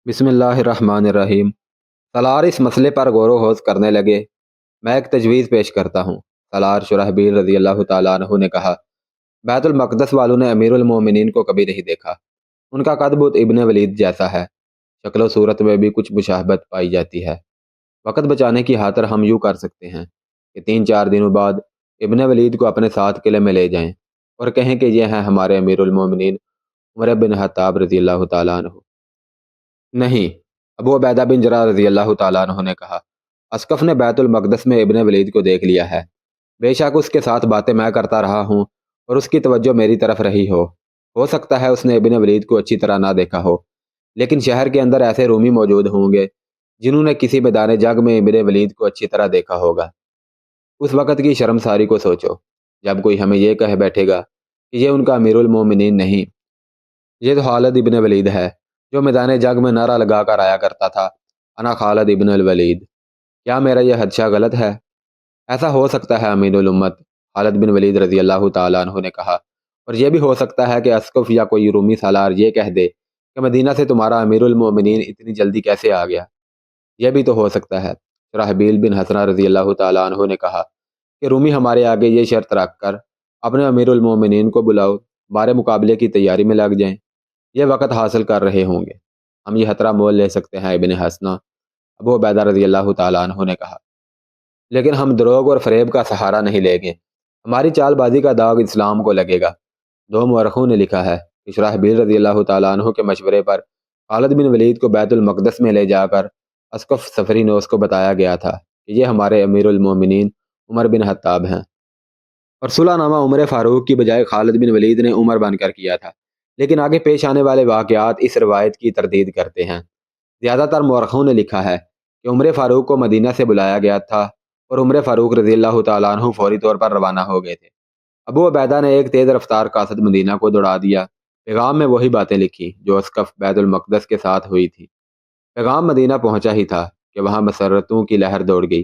بسم اللہ الرحمن الرحیم۔ سالار اس مسئلے پر غور و خوض کرنے لگے۔ میں ایک تجویز پیش کرتا ہوں۔ سالار شرحبیل رضی اللہ تعالیٰ عنہ نے کہا، بیت المقدس والوں نے امیر المومنین کو کبھی نہیں دیکھا۔ ان کا قد بت ابن ولید جیسا ہے، شکل و صورت میں بھی کچھ مشابہت پائی جاتی ہے۔ وقت بچانے کی خاطر ہم یوں کر سکتے ہیں کہ 3-4 دنوں بعد ابن ولید کو اپنے ساتھ قلعے میں لے جائیں اور کہیں کہ یہ ہیں ہمارے امیر المومنین عمر بن خطاب رضی اللہ تعالیٰ عنہ۔ نہیں، ابو عبیدہ بن جراح رضی اللہ تعالیٰ عنہ نے کہا، اسقف نے بیت المقدس میں ابن ولید کو دیکھ لیا ہے۔ بے شک اس کے ساتھ باتیں میں کرتا رہا ہوں اور اس کی توجہ میری طرف رہی ہو سکتا ہے اس نے ابن ولید کو اچھی طرح نہ دیکھا ہو، لیکن شہر کے اندر ایسے رومی موجود ہوں گے جنہوں نے کسی میدان جنگ میں ابن ولید کو اچھی طرح دیکھا ہوگا۔ اس وقت کی شرمساری کو سوچو جب کوئی ہمیں یہ کہہ بیٹھے گا کہ یہ ان کا امیر المومنین نہیں، یہ تو خالد ابن ولید ہے جو میدان جنگ میں نعرہ لگا کر آیا کرتا تھا، انا خالد ابن الولید۔ کیا میرا یہ خدشہ غلط ہے؟ ایسا ہو سکتا ہے امین الامت، خالد بن ولید رضی اللہ تعالیٰ عنہ نے کہا، اور یہ بھی ہو سکتا ہے کہ اسقف یا کوئی رومی سالار یہ کہہ دے کہ مدینہ سے تمہارا امیر المومنین اتنی جلدی کیسے آ گیا۔ یہ بھی تو ہو سکتا ہے۔ شرحبیل بن حسنہ رضی اللہ تعالیٰ عنہ نے کہا کہ رومی ہمارے آگے یہ شرط رکھ کر اپنے امیر المومنین کو بلاؤ، ہمارے مقابلے کی تیاری میں لگ جائیں، یہ وقت حاصل کر رہے ہوں گے، ہم یہ خطرہ مول لے سکتے ہیں ابن حسنہ، ابو عبیدہ رضی اللہ تعالیٰ عنہ نے کہا، لیکن ہم دروغ اور فریب کا سہارا نہیں لیں گے، ہماری چال بازی کا داغ اسلام کو لگے گا۔ دو مورخوں نے لکھا ہے کہ شرحبیل رضی اللہ تعالیٰ عنہ کے مشورے پر خالد بن ولید کو بیت المقدس میں لے جا کر اسقف سفری نوس کو بتایا گیا تھا کہ یہ ہمارے امیر المومنین عمر بن خطاب ہیں، اور صلح نامہ عمر فاروق کی بجائے خالد بن ولید نے عمر بن کر کیا تھا، لیکن آگے پیش آنے والے واقعات اس روایت کی تردید کرتے ہیں۔ زیادہ تر مورخوں نے لکھا ہے کہ عمر فاروق کو مدینہ سے بلایا گیا تھا اور عمر فاروق رضی اللہ تعالیٰ عنہ فوری طور پر روانہ ہو گئے تھے۔ ابو عبیدہ نے ایک تیز رفتار قاصد مدینہ کو دوڑا دیا، پیغام میں وہی باتیں لکھی جو اسقف بیت المقدس کے ساتھ ہوئی تھی۔ پیغام مدینہ پہنچا ہی تھا کہ وہاں مسرتوں کی لہر دوڑ گئی۔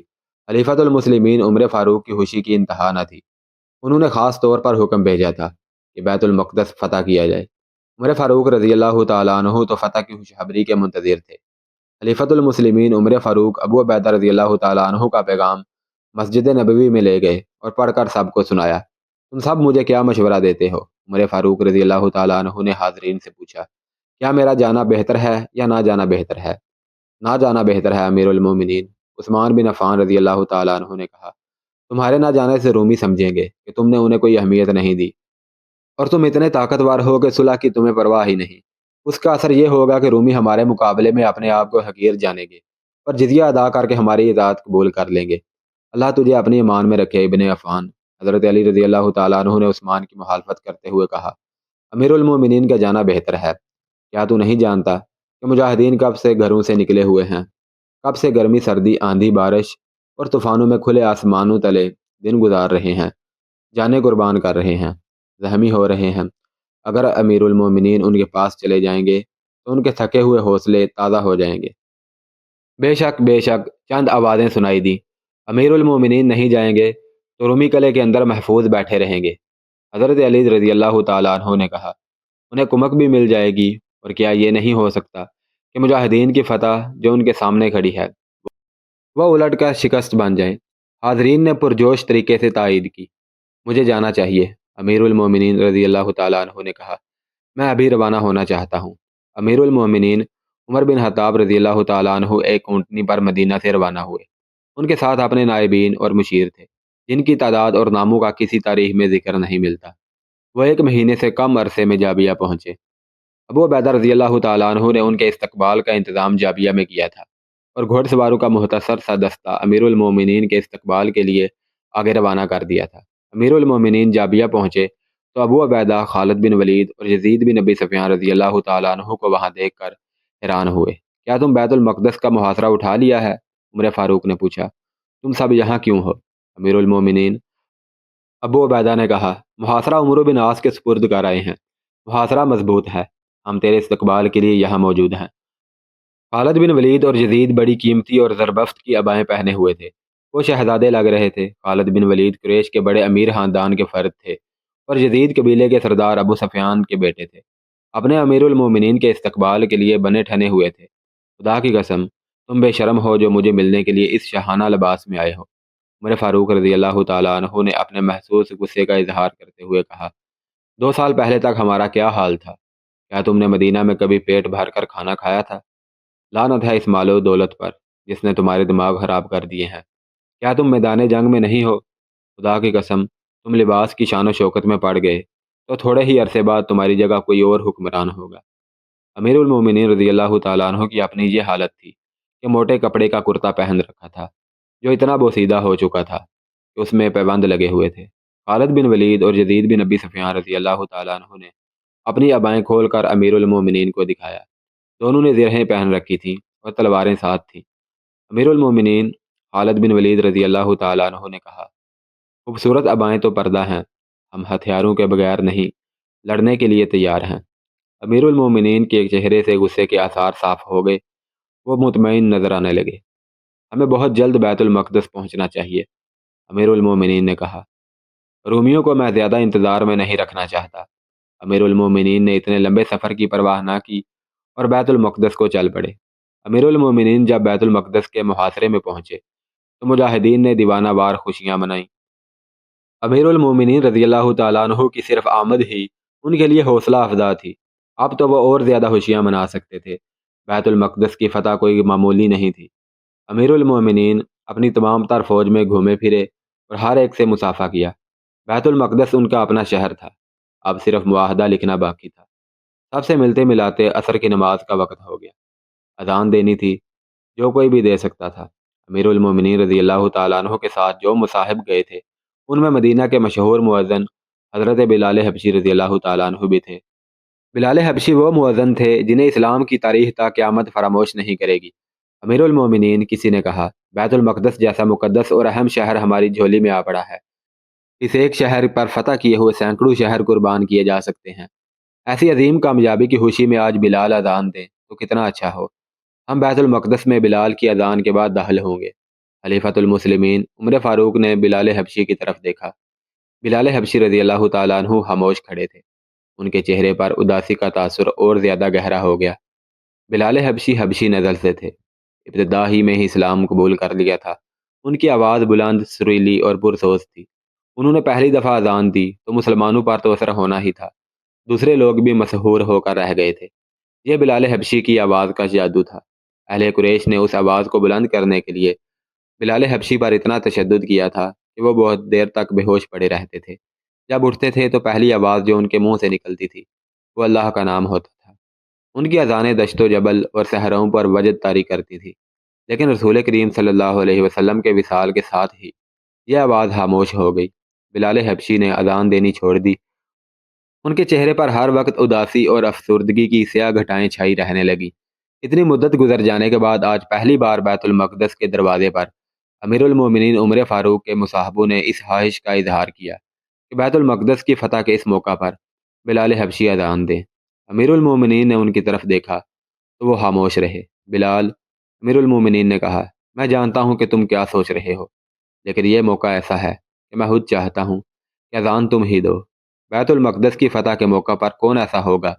خلیفۃ المسلمین عمر فاروق کی خوشی کی انتہا نہ تھی۔ انہوں نے خاص طور پر حکم بھیجا تھا کہ بیت المقدس فتح کیا جائے۔ عمر فاروق رضی اللہ تعالیٰ عنہ تو فتح کی خوشخبری کے منتظر تھے۔ خلیفۃ المسلمین عمر فاروق ابو عبیدہ رضی اللہ تعالیٰ عنہ کا پیغام مسجد نبوی میں لے گئے اور پڑھ کر سب کو سنایا۔ تم سب مجھے کیا مشورہ دیتے ہو؟ عمر فاروق رضی اللہ تعالیٰ عنہ نے حاضرین سے پوچھا، کیا میرا جانا بہتر ہے یا نہ جانا بہتر ہے؟ نہ جانا بہتر ہے امیر المومنین، عثمان بن عفان رضی اللہ تعالیٰ عنہ نے کہا، تمہارے نہ جانے سے رومی سمجھیں گے کہ تم نے انہیں کوئی اہمیت نہیں دی اور تم اتنے طاقتور ہو کہ صلح کی تمہیں پرواہ ہی نہیں۔ اس کا اثر یہ ہوگا کہ رومی ہمارے مقابلے میں اپنے آپ کو حقیر جانیں گے اور جزیہ ادا کر کے ہماری اطاعت قبول کر لیں گے۔ اللہ تجھے اپنی ایمان میں رکھے ابن عفان۔ حضرت علی رضی اللہ تعالیٰ عنہ نے عثمان کی مخالفت کرتے ہوئے کہا، امیر المومنین کا جانا بہتر ہے۔ کیا تو نہیں جانتا کہ مجاہدین کب سے گھروں سے نکلے ہوئے ہیں، کب سے گرمی سردی آندھی بارش اور طوفانوں میں کھلے آسمانوں تلے دن گزار رہے ہیں، جانیں قربان کر رہے ہیں، زخمی ہو رہے ہیں۔ اگر امیر المومنین ان کے پاس چلے جائیں گے تو ان کے تھکے ہوئے حوصلے تازہ ہو جائیں گے۔ بے شک بے شک، چند آوازیں سنائی دیں، امیر المومنین نہیں جائیں گے تو رومی قلعے کے اندر محفوظ بیٹھے رہیں گے۔ حضرت علی رضی اللہ تعالیٰ عنہ نے کہا، انہیں کمک بھی مل جائے گی، اور کیا یہ نہیں ہو سکتا کہ مجاہدین کی فتح جو ان کے سامنے کھڑی ہے وہ الٹ کر شکست بن جائے؟ حاضرین نے پرجوش طریقے سے تائید کی۔ مجھے جانا چاہیے، امیر المومنین رضی اللہ تعالیٰ عنہ نے کہا، میں ابھی روانہ ہونا چاہتا ہوں۔ امیر المومنین عمر بن خطاب رضی اللہ تعالیٰ عنہ ایک اونٹنی پر مدینہ سے روانہ ہوئے۔ ان کے ساتھ اپنے نائبین اور مشیر تھے جن کی تعداد اور ناموں کا کسی تاریخ میں ذکر نہیں ملتا۔ وہ 1 مہینے سے کم عرصے میں جابیہ پہنچے۔ ابو عبیدہ رضی اللہ تعالیٰ عنہ نے ان کے استقبال کا انتظام جابیہ میں کیا تھا اور گھوڑ سواروں کا مختصر سا دستہ امیر المومنین کے استقبال کے لیے آگے روانہ کر دیا تھا۔ امیر المومنین جابیہ پہنچے تو ابو عبیدہ، خالد بن ولید اور یزید بن ابی سفیان رضی اللہ تعالیٰ عنہ کو وہاں دیکھ کر حیران ہوئے۔ کیا تم بیت المقدس کا محاصرہ اٹھا لیا ہے؟ عمر فاروق نے پوچھا۔ تم سب یہاں کیوں ہو؟ امیر المومنین ابو عبیدہ نے کہا، محاصرہ عمرو بن عاص کے سپرد کر آئے ہیں، محاصرہ مضبوط ہے، ہم تیرے استقبال کے لیے یہاں موجود ہیں۔ خالد بن ولید اور یزید بڑی قیمتی اور زربفت کی عبائیں پہنے ہوئے تھے، وہ شہزادے لگ رہے تھے۔ خالد بن ولید قریش کے بڑے امیر خاندان کے فرد تھے اور یزید قبیلے کے سردار ابو سفیان کے بیٹے تھے، اپنے امیر المومنین کے استقبال کے لیے بنے ٹھنے ہوئے تھے۔ خدا کی قسم تم بے شرم ہو جو مجھے ملنے کے لیے اس شاہانہ لباس میں آئے ہو۔ عمر فاروق رضی اللہ تعالیٰ عنہ نے اپنے محسوس غصے کا اظہار کرتے ہوئے کہا، 2 سال پہلے تک ہمارا کیا حال تھا؟ کیا تم نے مدینہ میں کبھی پیٹ بھر کر کھانا کھایا تھا؟ لعنت ہے اس مال و دولت پر جس نے تمہارے دماغ خراب کر دیے ہیں۔ کیا تم میدان جنگ میں نہیں ہو؟ خدا کی قسم تم لباس کی شان و شوکت میں پڑ گئے تو تھوڑے ہی عرصے بعد تمہاری جگہ کوئی اور حکمران ہوگا۔ امیر المومنین رضی اللہ تعالیٰ عنہ کی اپنی یہ حالت تھی کہ موٹے کپڑے کا کرتا پہن رکھا تھا جو اتنا بوسیدہ ہو چکا تھا کہ اس میں پیبند لگے ہوئے تھے۔ خالد بن ولید اور یزید بن ابی سفیان رضی اللہ تعالیٰ عنہ نے اپنی ابائیں کھول کر امیر المومنین کو دکھایا۔ دونوں نے زرہیں پہن رکھی تھیں اور تلواریں ساتھ تھیں۔ امیر المومنین خالد بن ولید رضی اللہ تعالیٰ عنہ نے کہا، خوبصورت ابائیں تو پردہ ہیں، ہم ہتھیاروں کے بغیر نہیں لڑنے کے لیے تیار ہیں۔ امیر المومنین کے چہرے سے غصے کے آثار صاف ہو گئے، وہ مطمئن نظر آنے لگے۔ ہمیں بہت جلد بیت المقدس پہنچنا چاہیے، امیر المومنین نے کہا۔ رومیوں کو میں زیادہ انتظار میں نہیں رکھنا چاہتا۔ امیر المومنین نے اتنے لمبے سفر کی پرواہ نہ کی اور بیت المقدس کو چل پڑے۔ امیر المومنین جب بیت المقدس کے محاصرے میں پہنچے تو مجاہدین نے دیوانہ وار خوشیاں منائیں۔ امیر المومنین رضی اللہ تعالیٰ عنہ کی صرف آمد ہی ان کے لیے حوصلہ افزا تھی۔ اب تو وہ اور زیادہ خوشیاں منا سکتے تھے۔ بیت المقدس کی فتح کوئی معمولی نہیں تھی۔ امیر المومنین اپنی تمام تر فوج میں گھومے پھرے اور ہر ایک سے مصافحہ کیا۔ بیت المقدس ان کا اپنا شہر تھا، اب صرف معاہدہ لکھنا باقی تھا۔ سب سے ملتے ملاتے عصر کی نماز کا وقت ہو گیا۔ اذان دینی تھی، جو کوئی بھی دے سکتا تھا۔ امیر المومنین رضی اللہ تعالیٰ عنہ کے ساتھ جو مصاحب گئے تھے ان میں مدینہ کے مشہور مؤذن حضرت بلال حبشی رضی اللہ تعالیٰ عنہ بھی تھے۔ بلال حبشی وہ مؤذن تھے جنہیں اسلام کی تاریخ تا قیامت فراموش نہیں کرے گی۔ امیر المومنین، کسی نے کہا، بیت المقدس جیسا مقدس اور اہم شہر ہماری جھولی میں آ پڑا ہے۔ اس ایک شہر پر فتح کیے ہوئے سینکڑوں شہر قربان کیے جا سکتے ہیں۔ ایسی عظیم کامیابی کی خوشی میں آج بلال اذان دیں تو کتنا اچھا ہو۔ ہم بیت المقدس میں بلال کی اذان کے بعد داخل ہوں گے۔ خلیفۃ المسلمین عمر فاروق نے بلال حبشی کی طرف دیکھا۔ بلال حبشی رضی اللہ تعالیٰ عنہ خاموش کھڑے تھے۔ ان کے چہرے پر اداسی کا تاثر اور زیادہ گہرا ہو گیا۔ بلال حبشی حبشی نسل سے تھے، ابتدا ہی میں ہی اسلام قبول کر لیا تھا۔ ان کی آواز بلند، سریلی اور پرسوز تھی۔ انہوں نے پہلی دفعہ اذان دی تو مسلمانوں پر تو اثر ہونا ہی تھا، دوسرے لوگ بھی مسحور ہو کر رہ گئے تھے۔ یہ بلال حبشی کی آواز کا جادو تھا۔ اہل قریش نے اس آواز کو بلند کرنے کے لیے بلال حبشی پر اتنا تشدد کیا تھا کہ وہ بہت دیر تک بے ہوش پڑے رہتے تھے۔ جب اٹھتے تھے تو پہلی آواز جو ان کے منہ سے نکلتی تھی وہ اللہ کا نام ہوتا تھا۔ ان کی اذانیں دشت و جبل اور صحراؤں پر وجد طاری کرتی تھی، لیکن رسول کریم صلی اللہ علیہ وسلم کے وصال کے ساتھ ہی یہ آواز خاموش ہو گئی۔ بلال حبشی نے اذان دینی چھوڑ دی۔ ان کے چہرے پر ہر وقت اداسی اور افسردگی کی سیاہ گھٹائیں چھائی رہنے لگی۔ اتنی مدت گزر جانے کے بعد آج پہلی بار بیت المقدس کے دروازے پر امیر المومنین عمر فاروق کے مصاحبوں نے اس خواہش کا اظہار کیا کہ بیت المقدس کی فتح کے اس موقع پر بلال حبشی اذان دیں۔ امیر المومنین نے ان کی طرف دیکھا تو وہ خاموش رہے۔ بلال، امیر المومنین نے کہا، میں جانتا ہوں کہ تم کیا سوچ رہے ہو، لیکن یہ موقع ایسا ہے کہ میں خود چاہتا ہوں کہ اذان تم ہی دو۔ بیت المقدس کی فتح کے موقع پر کون ایسا ہوگا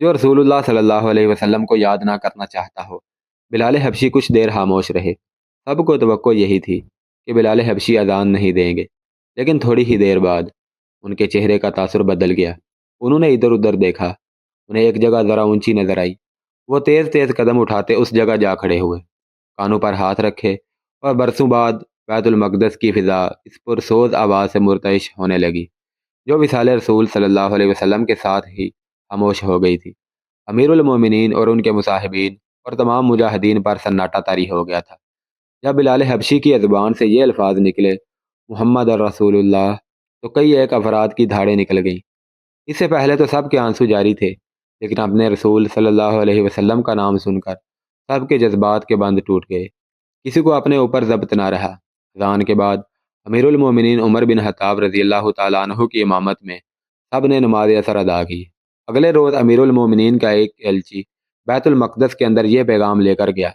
جو رسول اللہ صلی اللہ علیہ وسلم کو یاد نہ کرنا چاہتا ہو؟ بلال حبشی کچھ دیر خاموش رہے۔ سب کو توقع یہی تھی کہ بلال حبشی اذان نہیں دیں گے، لیکن تھوڑی ہی دیر بعد ان کے چہرے کا تاثر بدل گیا۔ انہوں نے ادھر ادھر دیکھا، انہیں ایک جگہ ذرا اونچی نظر آئی۔ وہ تیز تیز قدم اٹھاتے اس جگہ جا کھڑے ہوئے، کانوں پر ہاتھ رکھے، اور برسوں بعد بیت المقدس کی فضا اس پرسوز آواز سے مرتعش ہونے لگی جو وصال رسول صلی اللہ علیہ وسلم کے ساتھ ہی خاموش ہو گئی تھی۔ امیر المومنین اور ان کے مصاحبین اور تمام مجاہدین پر سناٹا طاری ہو گیا تھا۔ جب بلال حبشی کی زبان سے یہ الفاظ نکلے، محمد الرسول اللہ، تو کئی ایک افراد کی دھاڑیں نکل گئیں۔ اس سے پہلے تو سب کے آنسو جاری تھے، لیکن اپنے رسول صلی اللہ علیہ وسلم کا نام سن کر سب کے جذبات کے بند ٹوٹ گئے۔ کسی کو اپنے اوپر ضبط نہ رہا۔ اذان کے بعد امیر المومنین عمر بن خطاب رضی اللہ تعالیٰ عنہ کی امامت میں سب نے نماز اثر ادا کی۔ اگلے روز امیر المومنین کا ایک ایلچی بیت المقدس کے اندر یہ پیغام لے کر گیا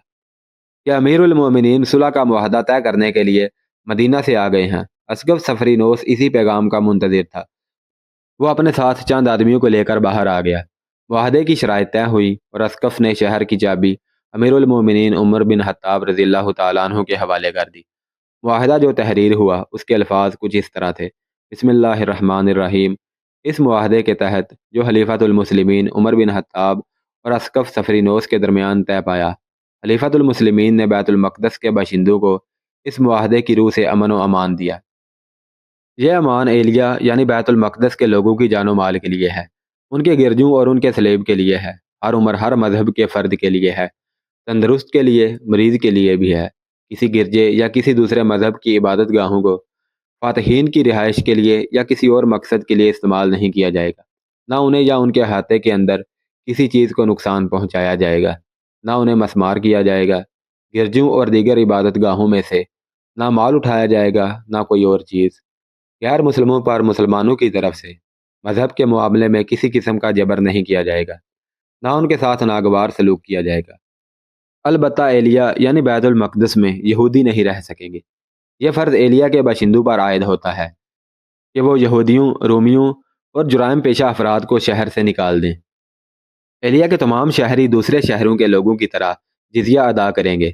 کہ امیر المومنین صلح کا معاہدہ طے کرنے کے لیے مدینہ سے آ گئے ہیں۔ اسقف سفری نوس اسی پیغام کا منتظر تھا۔ وہ اپنے ساتھ چند آدمیوں کو لے کر باہر آ گیا۔ معاہدے کی شرائط طے ہوئی اور اسقف نے شہر کی چابی امیر المومنین عمر بن خطاب رضی اللہ تعالیٰ عنہ کے حوالے کر دی۔ معاہدہ جو تحریر ہوا اس کے الفاظ کچھ اس طرح تھے: بسم اللہ الرحمن الرحیم۔ اس معاہدے کے تحت جو خلیفۃ المسلمین عمر بن خطاب اور اسقف سفرینوس کے درمیان طے پایا، خلیفۃ المسلمین نے بیت المقدس کے باشندوں کو اس معاہدے کی روح سے امن و امان دیا۔ یہ امان ایلیہ یعنی بیت المقدس کے لوگوں کی جان و مال کے لیے ہے، ان کے گرجوں اور ان کے سلیب کے لیے ہے، ہر عمر ہر مذہب کے فرد کے لیے ہے، تندرست کے لیے، مریض کے لیے بھی ہے۔ کسی گرجے یا کسی دوسرے مذہب کی عبادت گاہوں کو فاتحین کی رہائش کے لیے یا کسی اور مقصد کے لیے استعمال نہیں کیا جائے گا، نہ انہیں یا ان کے احاطے کے اندر کسی چیز کو نقصان پہنچایا جائے گا، نہ انہیں مسمار کیا جائے گا۔ گرجوں اور دیگر عبادت گاہوں میں سے نہ مال اٹھایا جائے گا نہ کوئی اور چیز۔ غیر مسلموں پر مسلمانوں کی طرف سے مذہب کے معاملے میں کسی قسم کا جبر نہیں کیا جائے گا، نہ ان کے ساتھ ناگوار سلوک کیا جائے گا۔ البتہ ایلیہ یعنی بیت المقدس میں یہودی نہیں رہ سکیں گے۔ یہ فرض ایلیہ کے باشندوں پر عائد ہوتا ہے کہ وہ یہودیوں، رومیوں اور جرائم پیشہ افراد کو شہر سے نکال دیں۔ ایلیہ کے تمام شہری دوسرے شہروں کے لوگوں کی طرح جزیہ ادا کریں گے۔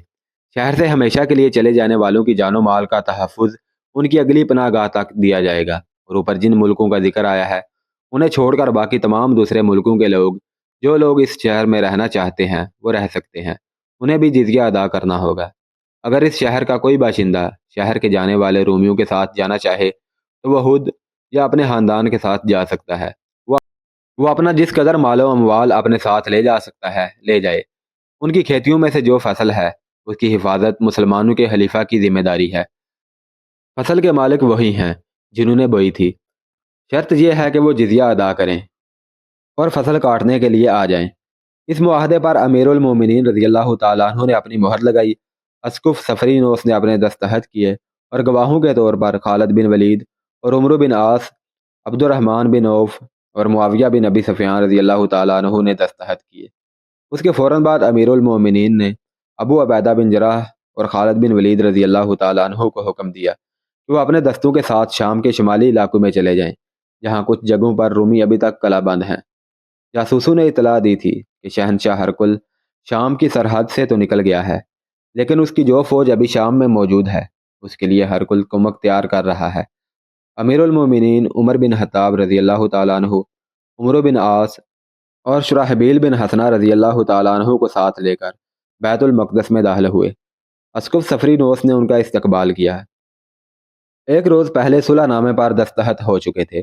شہر سے ہمیشہ کے لیے چلے جانے والوں کی جان و مال کا تحفظ ان کی اگلی پناہ گاہ تک دیا جائے گا، اور اوپر جن ملکوں کا ذکر آیا ہے انہیں چھوڑ کر باقی تمام دوسرے ملکوں کے لوگ جو لوگ اس شہر میں رہنا چاہتے ہیں وہ رہ سکتے ہیں، انہیں بھی جزیہ ادا کرنا ہوگا۔ اگر اس شہر کا کوئی باشندہ شہر کے جانے والے رومیوں کے ساتھ جانا چاہے تو وہ خود یا اپنے خاندان کے ساتھ جا سکتا ہے۔ وہ اپنا جس قدر مال و اموال اپنے ساتھ لے جا سکتا ہے لے جائے۔ ان کی کھیتیوں میں سے جو فصل ہے اس کی حفاظت مسلمانوں کے خلیفہ کی ذمہ داری ہے۔ فصل کے مالک وہی ہیں جنہوں نے بوئی تھی۔ شرط یہ ہے کہ وہ جزیہ ادا کریں اور فصل کاٹنے کے لیے آ جائیں۔ اس معاہدے پر امیر المومنین رضی اللہ تعالیٰ عنہ نے اپنی مہر لگائی، اسقف سفرینوس نے اپنے دستخط کیے، اور گواہوں کے طور پر خالد بن ولید اور عمرو بن عاص، عبد الرحمن بن عوف اور معاویہ بن ابی سفیان رضی اللہ تعالیٰ عنہ نے دستخط کیے۔ اس کے فوراً بعد امیر المومنین نے ابو عبیدہ بن جراح اور خالد بن ولید رضی اللہ تعالیٰ عنہ کو حکم دیا کہ وہ اپنے دستوں کے ساتھ شام کے شمالی علاقوں میں چلے جائیں، جہاں کچھ جگہوں پر رومی ابھی تک قلعہ بند ہیں۔ جاسوسوں نے اطلاع دی تھی کہ شہنشاہ ہرقل شام کی سرحد سے تو نکل گیا ہے، لیکن اس کی جو فوج ابھی شام میں موجود ہے اس کے لیے ہرقل کمک تیار کر رہا ہے۔ امیر المومنین عمر بن خطاب رضی اللہ تعالیٰ عنہ، عمرو بن عاص اور شرحبیل بن حسنہ رضی اللہ تعالیٰ عنہ کو ساتھ لے کر بیت المقدس میں داخل ہوئے۔ اسقف سفرینوس نے ان کا استقبال کیا۔ ایک روز پہلے صلح نامے پر دستخط ہو چکے تھے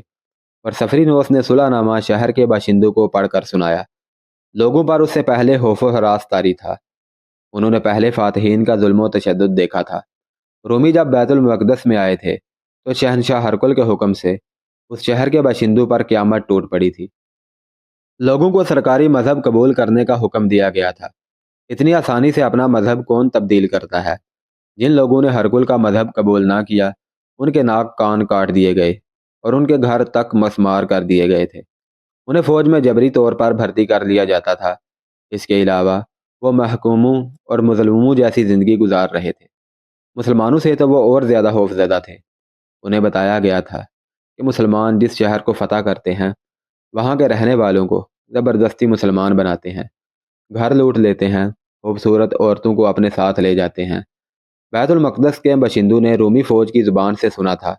اور سفرینوس نے صلح نامہ شہر کے باشندوں کو پڑھ کر سنایا۔ لوگوں پر اس سے پہلے خوف و ہراس طاری تھا۔ انہوں نے پہلے فاتحین کا ظلم و تشدد دیکھا تھا۔ رومی جب بیت المقدس میں آئے تھے تو شہنشاہ ہرقل کے حکم سے اس شہر کے باشندوں پر قیامت ٹوٹ پڑی تھی۔ لوگوں کو سرکاری مذہب قبول کرنے کا حکم دیا گیا تھا۔ اتنی آسانی سے اپنا مذہب کون تبدیل کرتا ہے؟ جن لوگوں نے ہرقل کا مذہب قبول نہ کیا ان کے ناک کان کاٹ دیے گئے اور ان کے گھر تک مسمار کر دیے گئے تھے۔ انہیں فوج میں جبری طور پر بھرتی کر لیا جاتا تھا۔ اس کے علاوہ وہ محکوموں اور مظلوموں جیسی زندگی گزار رہے تھے۔ مسلمانوں سے تو وہ اور زیادہ خوف زدہ تھے۔ انہیں بتایا گیا تھا کہ مسلمان جس شہر کو فتح کرتے ہیں وہاں کے رہنے والوں کو زبردستی مسلمان بناتے ہیں، گھر لوٹ لیتے ہیں، خوبصورت عورتوں کو اپنے ساتھ لے جاتے ہیں۔ بیت المقدس کے باشندوں نے رومی فوج کی زبان سے سنا تھا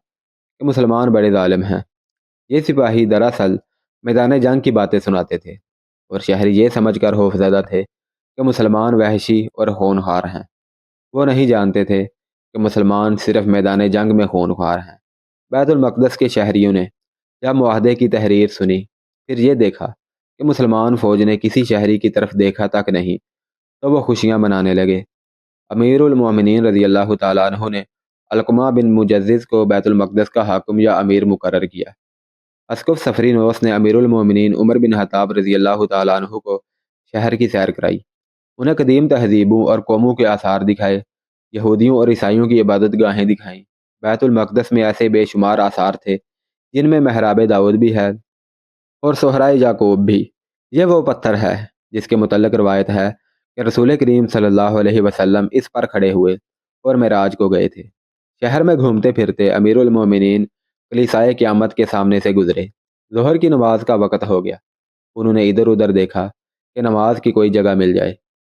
کہ مسلمان بڑے ظالم ہیں۔ یہ سپاہی دراصل میدان جنگ کی باتیں سناتے تھے، اور شہری یہ سمجھ کر خوف زدہ تھے کہ مسلمان وحشی اور خونخوار ہیں۔ وہ نہیں جانتے تھے کہ مسلمان صرف میدان جنگ میں خونخوار ہیں۔ بیت المقدس کے شہریوں نے جب معاہدے کی تحریر سنی، پھر یہ دیکھا کہ مسلمان فوج نے کسی شہری کی طرف دیکھا تک نہیں، تو وہ خوشیاں منانے لگے۔ امیر المومنین رضی اللہ تعالیٰ عنہ نے علقمہ بن مجزز کو بیت المقدس کا حاکم یا امیر مقرر کیا۔ اسقف سفرینوس نے امیر المومنین عمر بن خطاب رضی اللہ تعالیٰ عنہ کو شہر کی سیر کرائی، انہیں قدیم تہذیبوں اور قوموں کے آثار دکھائے، یہودیوں اور عیسائیوں کی عبادت گاہیں دکھائیں۔ بیت المقدس میں ایسے بے شمار آثار تھے جن میں محراب داؤد بھی ہے اور صحرائے یعقوب بھی۔ یہ وہ پتھر ہے جس کے متعلق روایت ہے کہ رسول کریم صلی اللہ علیہ وسلم اس پر کھڑے ہوئے اور معراج کو گئے تھے۔ شہر میں گھومتے پھرتے امیر المومنین کلیسائے قیامت کے سامنے سے گزرے۔ ظہر کی نماز کا وقت ہو گیا۔ انہوں نے ادھر ادھر دیکھا کہ نماز کی کوئی جگہ مل جائے۔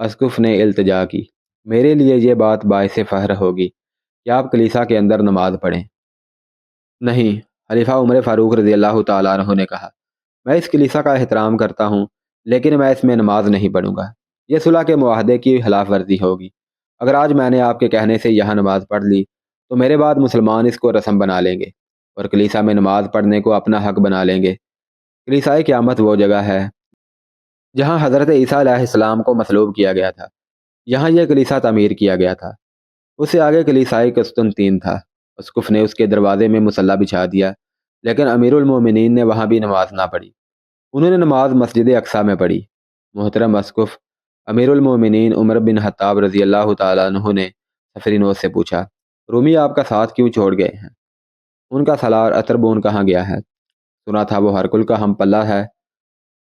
اسقف نے التجا کی، میرے لیے یہ بات باعث فخر ہوگی کہ آپ کلیسا کے اندر نماز پڑھیں۔ نہیں، خلیفہ عمر فاروق رضی اللہ تعالیٰ عنہ نے کہا، میں اس کلیسا کا احترام کرتا ہوں لیکن میں اس میں نماز نہیں پڑھوں گا، یہ صلح کے معاہدے کی خلاف ورزی ہوگی۔ اگر آج میں نے آپ کے کہنے سے یہاں نماز پڑھ لی تو میرے بعد مسلمان اس کو رسم بنا لیں گے اور کلیسا میں نماز پڑھنے کو اپنا حق بنا لیں گے۔ کلیسائے قیامت وہ جگہ ہے جہاں حضرت عیسیٰ علیہ السلام کو مصلوب کیا گیا تھا، یہاں یہ کلیسا تعمیر کیا گیا تھا۔ اس سے آگے کلیسائے قسطنطین تھا، اسقف نے اس کے دروازے میں مصلی بچھا دیا، لیکن امیر المومنین نے وہاں بھی نماز نہ پڑھی، انہوں نے نماز مسجد اقصیٰ میں پڑھی۔ محترم اسقف امیر المومنین عمر بن خطاب رضی اللہ تعالیٰ عنہ نے سفرینوس سے پوچھا، رومی آپ کا ساتھ کیوں چھوڑ گئے ہیں؟ ان کا سالار اتربون کہاں گیا ہے؟ سنا تھا وہ ہرکل کا ہم پلہ ہے،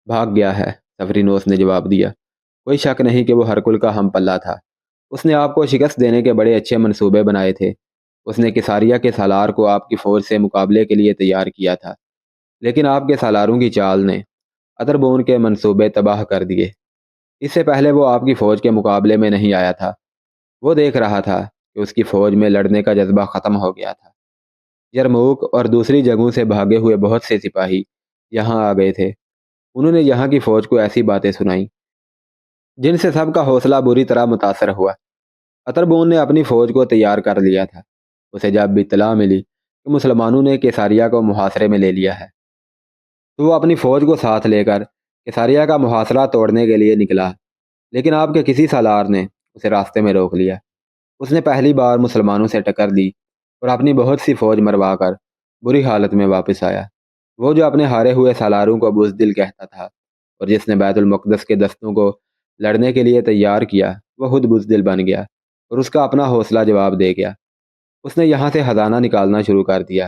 بھاگ گیا ہے، سفرینوس نے جواب دیا۔ کوئی شک نہیں کہ وہ ہرکل کا ہم پلہ تھا، اس نے آپ کو شکست دینے کے بڑے اچھے منصوبے بنائے تھے، اس نے کساریہ کے سالار کو آپ کی فوج سے مقابلے کے لیے تیار کیا تھا، لیکن آپ کے سالاروں کی چال نے اتربون کے منصوبے تباہ کر دیے۔ اس سے پہلے وہ آپ کی فوج کے مقابلے میں نہیں آیا تھا، وہ دیکھ رہا تھا کہ اس کی فوج میں لڑنے کا جذبہ ختم ہو گیا تھا۔ یرموک اور دوسری جگہوں سے بھاگے ہوئے بہت سے سپاہی یہاں آ گئے تھے، انہوں نے یہاں کی فوج کو ایسی باتیں سنائیں جن سے سب کا حوصلہ بری طرح متاثر ہوا۔ اتربون نے اپنی فوج کو تیار کر لیا تھا، اسے جب اطلاع ملی کہ مسلمانوں نے کیساریہ کو محاصرے میں لے لیا ہے تو وہ اپنی فوج کو ساتھ لے کر کیساریہ کا محاصرہ توڑنے کے لیے نکلا، لیکن آپ کے کسی سالار نے اسے راستے میں روک لیا۔ اس نے پہلی بار مسلمانوں سے ٹکر دی اور اپنی بہت سی فوج مروا کر بری حالت میں واپس آیا۔ وہ جو اپنے ہارے ہوئے سالاروں کو بزدل کہتا تھا اور جس نے بیت المقدس کے دستوں کو لڑنے کے لیے تیار کیا، وہ خود بزدل بن گیا اور اس کا اپنا حوصلہ جواب دے گیا۔ اس نے یہاں سے خزانہ نکالنا شروع کر دیا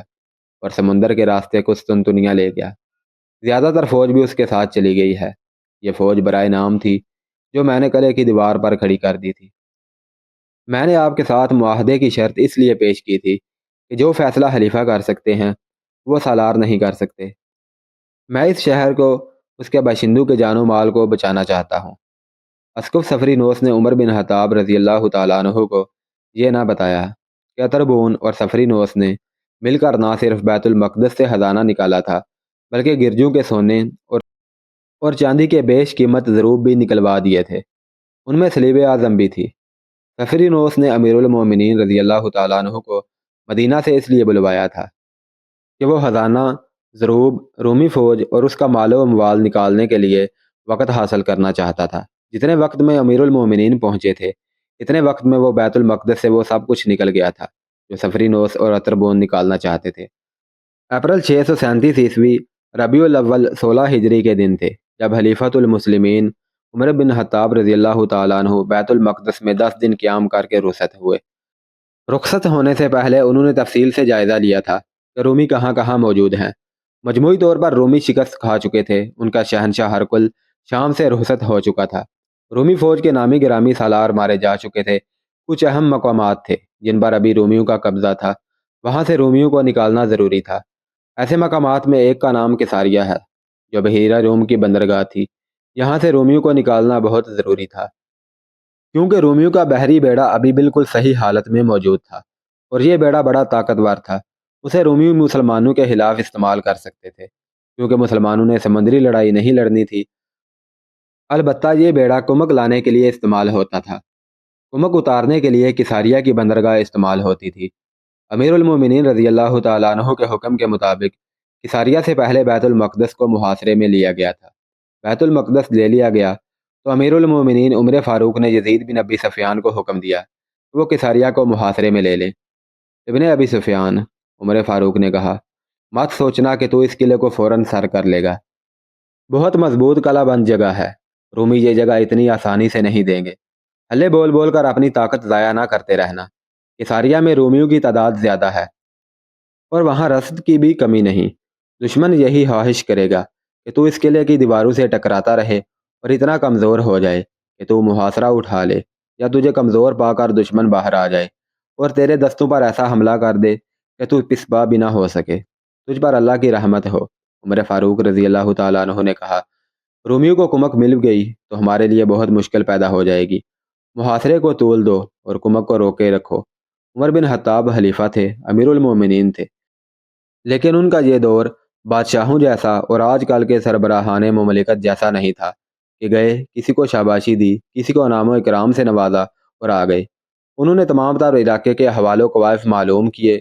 اور سمندر کے راستے قسطنطنیہ لے گیا۔ زیادہ تر فوج بھی اس کے ساتھ چلی گئی ہے۔ یہ فوج برائے نام تھی جو میں نے قلعے کی دیوار پر کھڑی کر دی تھی۔ میں نے آپ کے ساتھ معاہدے کی شرط اس لیے پیش کی تھی کہ جو فیصلہ خلیفہ کر سکتے ہیں وہ سالار نہیں کر سکتے۔ میں اس شہر کو اس کے باشندوں کے جان و مال کو بچانا چاہتا ہوں۔ اسقف سفرینوس نے عمر بن خطاب رضی اللہ تعالیٰ عنہ کو یہ نہ بتایا کہ اتربون اور سفرینوس نے مل کر نہ صرف بیت المقدس سے خزانہ نکالا تھا بلکہ گرجوں کے سونے اور چاندی کے بیش قیمت ضروب بھی نکلوا دیے تھے، ان میں صلیب اعظم بھی تھی۔ سفرینوس نے امیر المومنین رضی اللہ تعالیٰ عنہ کو مدینہ سے اس لیے بلوایا تھا کہ وہ خزانہ، ضروب، رومی فوج اور اس کا مال و اموال نکالنے کے لیے وقت حاصل کرنا چاہتا تھا۔ جتنے وقت میں امیر المومنین پہنچے تھے اتنے وقت میں وہ بیت المقدس سے وہ سب کچھ نکل گیا تھا جو سفرینوس اور اتربون نکالنا چاہتے تھے۔ اپریل 637 عیسوی ربیع الاول 16 ہجری کے دن تھے جب خلیفۃ المسلمین عمر بن خطاب رضی اللہ تعالیٰ عنہ بیت المقدس میں 10 دن قیام کر کے رخصت ہوئے۔ رخصت ہونے سے پہلے انہوں نے تفصیل سے جائزہ لیا تھا کہ رومی کہاں کہاں موجود ہیں۔ مجموعی طور پر رومی شکست کھا چکے تھے، ان کا شہنشاہ ہرکل شام سے رخصت ہو چکا تھا، رومی فوج کے نامی گرامی سالار مارے جا چکے تھے، کچھ اہم مقامات تھے جن پر ابھی رومیوں کا قبضہ تھا، وہاں سے رومیوں کو نکالنا ضروری تھا۔ ایسے مقامات میں ایک کا نام کیساریہ ہے جو بحیرہ روم کی بندرگاہ تھی، یہاں سے رومیوں کو نکالنا بہت ضروری تھا کیونکہ رومیوں کا بحری بیڑا ابھی بالکل صحیح حالت میں موجود تھا اور یہ بیڑا بڑا طاقتور تھا، اسے رومیوں مسلمانوں کے خلاف استعمال کر سکتے تھے کیونکہ مسلمانوں نے سمندری لڑائی نہیں لڑنی تھی۔ البتہ یہ بیڑا کمک لانے کے لیے استعمال ہوتا تھا، کمک اتارنے کے لیے کیساریہ کی بندرگاہ استعمال ہوتی تھی۔ امیر المومنین رضی اللہ تعالیٰ عنہ کے حکم کے مطابق کیساریہ سے پہلے بیت المقدس کو محاصرے میں لیا گیا تھا۔ بیت المقدس لے لیا گیا تو امیر المومنین عمر فاروق نے یزید بن ابی سفیان کو حکم دیا کہ وہ کیساریہ کو محاصرے میں لے لیں۔ ابن ابی سفیان، عمر فاروق نے کہا، مت سوچنا کہ تو اس قلعے کو فوراً سر کر لے گا، بہت مضبوط قلعہ بند جگہ ہے، رومی یہ جگہ اتنی آسانی سے نہیں دیں گے، ہلے بول بول کر اپنی طاقت ضائع نہ کرتے رہنا۔ کیساریہ میں رومیوں کی تعداد زیادہ ہے اور وہاں رسد کی بھی کمی نہیں، دشمن یہی خواہش کرے گا کہ تو اس قلعے کی دیواروں سے ٹکراتا رہے اور اتنا کمزور ہو جائے کہ تو محاصرہ اٹھا لے، یا تجھے کمزور پا کر دشمن باہر آ جائے اور تیرے دستوں پر ایسا حملہ کر دے کہ تو پسپا بھی نہ ہو سکے، تجھ پر اللہ کی رحمت ہو۔ عمر فاروق رضی اللہ تعالیٰ عنہ نے کہا، رومیوں کو کمک مل گئی تو ہمارے لیے بہت مشکل پیدا ہو جائے گی۔ محاصرے کو طول دو اور کمک کو روکے رکھو۔ عمر بن خطاب خلیفہ تھے، امیر المومنین تھے، لیکن ان کا یہ دور بادشاہوں جیسا اور آج کل کے سربراہان مملکت جیسا نہیں تھا کہ گئے، کسی کو شاباشی دی، کسی کو انعام و اکرام سے نوازا اور آ گئے۔ انہوں نے تمام تر علاقے کے احوال و قوائف معلوم کیے،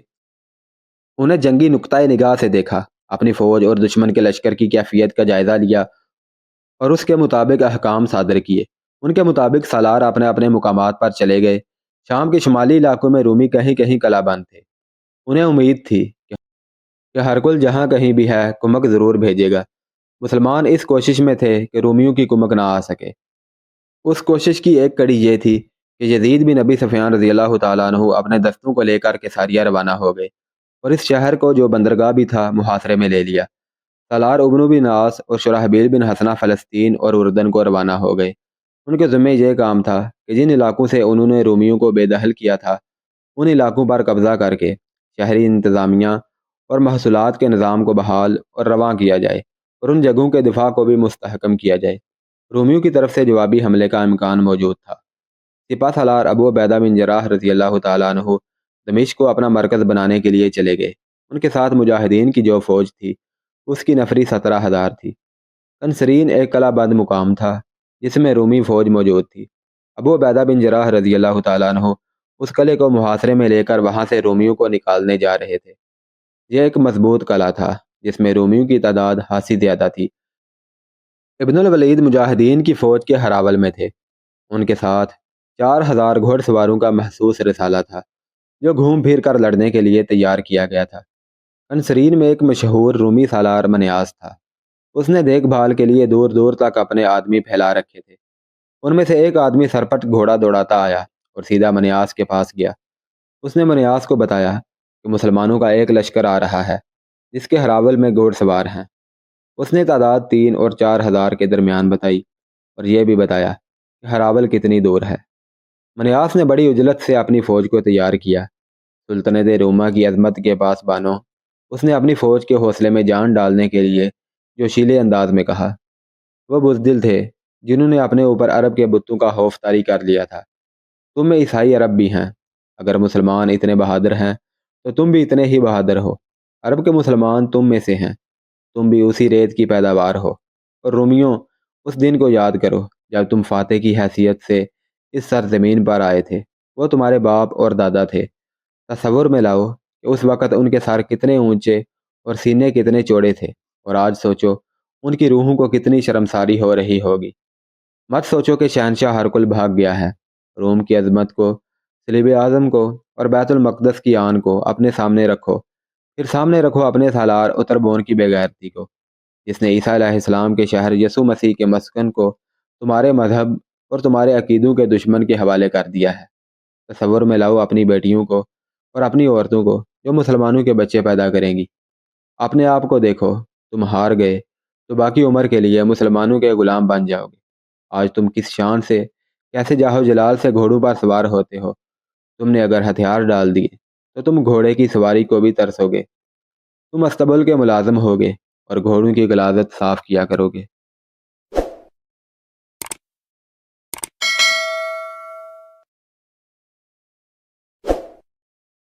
انہیں جنگی نقطۂ نگاہ سے دیکھا، اپنی فوج اور دشمن کے لشکر کی کیفیت کا جائزہ لیا اور اس کے مطابق احکام صادر کیے۔ ان کے مطابق سالار اپنے اپنے مقامات پر چلے گئے۔ شام کے شمالی علاقوں میں رومی کہیں کہیں کلا بند تھے۔ انہیں امید تھی کہ ہرکل جہاں کہیں بھی ہے کمک ضرور بھیجے گا۔ مسلمان اس کوشش میں تھے کہ رومیوں کی کمک نہ آ سکے۔ اس کوشش کی ایک کڑی یہ تھی کہ یزید بن ابی سفیان رضی اللہ تعالیٰ عنہ اپنے دستوں کو لے کر کیساریہ روانہ ہو گئے اور اس شہر کو جو بندرگاہ بھی تھا محاصرے میں لے لیا۔ سالار ابن بن عاص اور شرحبیل بن حسنہ فلسطین اور اردن کو روانہ ہو گئے۔ ان کے ذمہ یہ کام تھا کہ جن علاقوں سے انہوں نے رومیوں کو بے دخل کیا تھا ان علاقوں پر قبضہ کر کے شہری انتظامیہ اور محصولات کے نظام کو بحال اور رواں کیا جائے اور ان جگہوں کے دفاع کو بھی مستحکم کیا جائے۔ رومیوں کی طرف سے جوابی حملے کا امکان موجود تھا۔ سپہ سالار ابو عبیدہ بن جراح رضی اللہ تعالیٰ عنہ دمشق کو اپنا مرکز بنانے کے لیے چلے گئے۔ ان کے ساتھ مجاہدین کی جو فوج تھی اس کی نفری 17,000 تھی۔ کنسرین ایک قلعہ بند مقام تھا جس میں رومی فوج موجود تھی۔ ابو عبیدہ بن جراح رضی اللہ تعالیٰ عنہ اس قلعے کو محاصرے میں لے کر وہاں سے رومیوں کو نکالنے جا رہے تھے۔ یہ ایک مضبوط قلعہ تھا جس میں رومیوں کی تعداد خاصی زیادہ تھی۔ ابن الولید مجاہدین کی فوج کے ہراول میں تھے۔ ان کے ساتھ 4,000 گھوڑ سواروں کا محسوس رسالہ تھا جو گھوم پھر کر لڑنے کے لیے تیار کیا گیا تھا۔ کنسرین میں ایک مشہور رومی سالار منیاس تھا۔ اس نے دیکھ بھال کے لیے دور دور تک اپنے آدمی پھیلا رکھے تھے۔ ان میں سے ایک آدمی سرپٹ گھوڑا دوڑاتا آیا اور سیدھا منیاس کے پاس گیا۔ اس نے منیاس کو بتایا کہ مسلمانوں کا ایک لشکر آ رہا ہے جس کے ہراول میں گھوڑ سوار ہیں۔ اس نے تعداد 3 اور 4,000 کے درمیان بتائی اور یہ بھی بتایا کہ ہراول کتنی دور ہے۔ منیاس نے بڑی عجلت سے اپنی فوج کو تیار کیا۔ سلطنت روما کی عظمت کے پاس بانو اس نے اپنی فوج کے حوصلے میں جان ڈالنے کے لیے جوشیلے انداز میں کہا۔ وہ بزدل تھے جنہوں نے اپنے اوپر عرب کے بتوں کا خوف طاری کر لیا تھا۔ تم میں عیسائی عرب بھی ہیں۔ اگر مسلمان اتنے بہادر ہیں تو تم بھی اتنے ہی بہادر ہو۔ عرب کے مسلمان تم میں سے ہیں، تم بھی اسی ریت کی پیداوار ہو۔ اور رومیوں، اس دن کو یاد کرو جب تم فاتح کی حیثیت سے اس سرزمین پر آئے تھے۔ وہ تمہارے باپ اور دادا تھے۔ تصور میں لاؤ کہ اس وقت ان کے سر کتنے اونچے اور سینے کتنے چوڑے تھے، اور آج سوچو ان کی روحوں کو کتنی شرمساری ہو رہی ہوگی۔ مت سوچو کہ شہنشاہ ہرکل بھاگ گیا ہے۔ روم کی عظمت کو، صلیب اعظم کو اور بیت المقدس کی آن کو اپنے سامنے رکھو۔ پھر سامنے رکھو اپنے سالار اتربون کی بے غیرتی کو، جس نے عیسیٰ علیہ السلام کے شہر یسوع مسیح کے مسکن کو تمہارے مذہب اور تمہارے عقیدوں کے دشمن کے حوالے کر دیا ہے۔ تصور میں لاؤ اپنی بیٹیوں کو اور اپنی عورتوں کو جو مسلمانوں کے بچے پیدا کریں گی۔ اپنے آپ کو دیکھو، تم ہار گئے تو باقی عمر کے لیے مسلمانوں کے غلام بن جاؤ گے۔ آج تم کس شان سے، کیسے جاہو جلال سے گھوڑوں پر سوار ہوتے ہو۔ تم نے اگر ہتھیار ڈال دیے تو تم گھوڑے کی سواری کو بھی ترسو گے۔ تم استبل کے ملازم ہوگے اور گھوڑوں کی غلاظت صاف کیا کرو گے۔